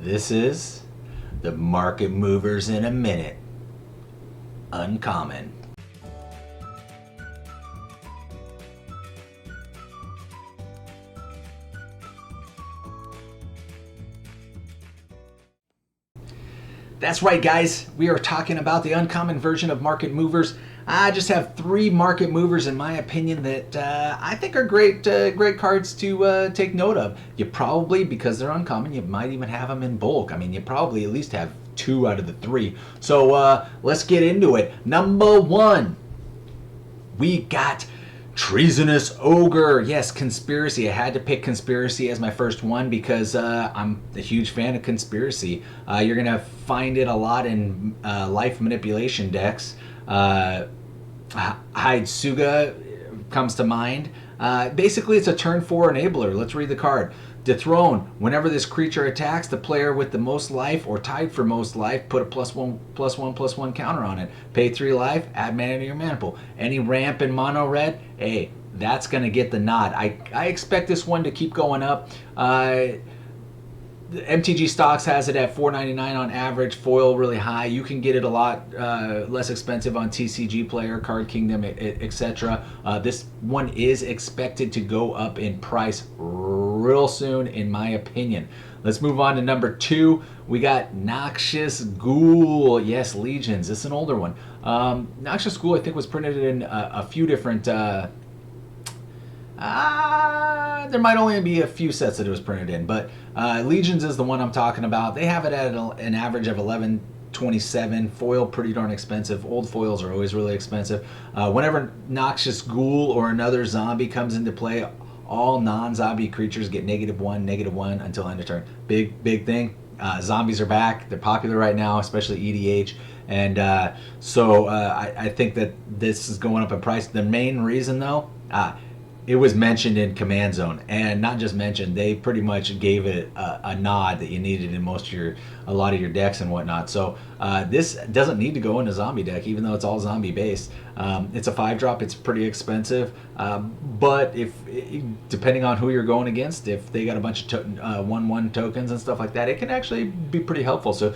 This is the Market Movers in a Minute. Uncommon. That's right, guys. We are talking about the uncommon version of Market Movers. I just have 3 Market Movers, in my opinion, that I think are great cards to take note of. You probably, because they're uncommon, you might even have them in bulk. I mean, you probably at least have 2 out of the 3. So let's get into it. Number 1, we got Treasonous Ogre. Yes, Conspiracy. I had to pick Conspiracy as my first one because I'm a huge fan of Conspiracy. You're going to find it a lot in life manipulation decks. Suga comes to mind. Basically, it's a turn 4 enabler. Let's read the card. Dethrone. Whenever this creature attacks, the player with the most life or tied for most life, put a +1/+1/+1 counter on it. Pay 3 life, add mana to your mana pool. Any ramp in mono red, hey, that's going to get the nod. I expect this one to keep going up. MTG Stocks has it at $4.99 on average, foil really high. You can get it a lot less expensive on TCG Player, Card Kingdom, etc. This one is expected to go up in price real soon, in my opinion. Let's move on to number 2. We got Noxious Ghoul. Yes, Legions. This is an older one. Noxious Ghoul, I think, was printed in a few different... there might only be a few sets that it was printed in, but Legions is the one I'm talking about. They have it at an average of $11.27. Foil, pretty darn expensive. Old foils are always really expensive. Whenever Noxious Ghoul or another zombie comes into play, all non-zombie creatures get -1/-1 until end of turn. Big thing. Zombies are back. They're popular right now, especially EDH. And so I think that this is going up in price. The main reason, though, it was mentioned in Command Zone, and not just mentioned, they pretty much gave it a nod that you needed in a lot of your decks and whatnot. So this doesn't need to go in a zombie deck, even though it's all zombie based. It's a 5-drop. It's pretty expensive, but depending on who you're going against, if they got a bunch of 1/1 tokens and stuff like that, it can actually be pretty helpful. So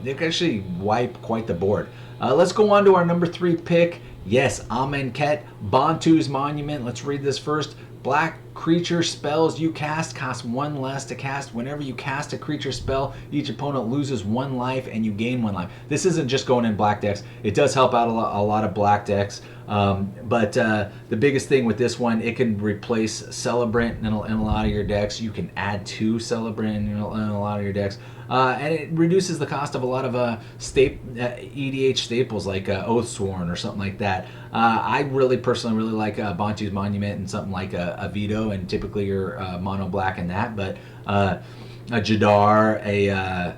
it can actually wipe quite the board. Let's go on to our number 3 pick. Yes, Amonkhet, Bontuz Monument. Let's read this first. Black creature spells you cast cost 1 less to cast. Whenever you cast a creature spell, each opponent loses 1 life and you gain 1 life. This isn't just going in black decks. It does help out a lot of black decks. But the biggest thing with this one, it can replace Celebrant in a lot of your decks. You can add 2 Celebrant in a lot of your decks. And it reduces the cost of a lot of EDH staples like Oathsworn or something like that. I personally really like Bontuz Monument and something like a Veto, and typically you're mono black in that. But a Jadar, a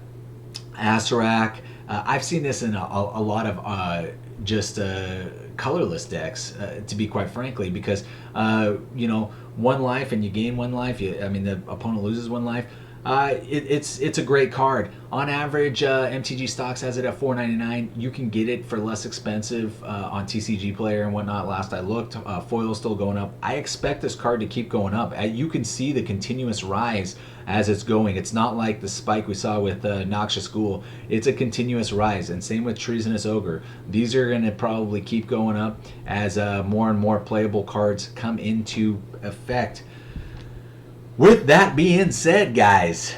Asarak, I've seen this in a lot of just colorless decks, to be quite frankly, because 1 life and you gain 1 life. The opponent loses 1 life. It's a great card. On average, MTG Stocks has it at $4.99. You can get it for less expensive on TCG Player and whatnot. Last I looked, foil's still going up. I expect this card to keep going up. You can see the continuous rise as it's going. It's not like the spike we saw with Noxious Ghoul. It's a continuous rise, and same with Treasonous Ogre. These are going to probably keep going up as more and more playable cards come into effect. With that being said, guys,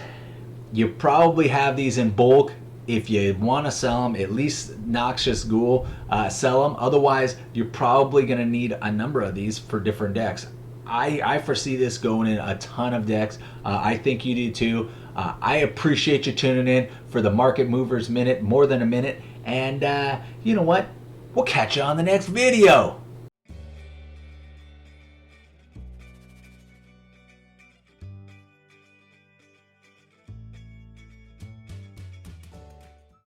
you probably have these in bulk. If you want to sell them, at least Noxious Ghoul, sell them. Otherwise, you're probably going to need a number of these for different decks. I foresee this going in a ton of decks. I think you do too. I appreciate you tuning in for the Market Movers Minute, more than a minute. And you know what? We'll catch you on the next video.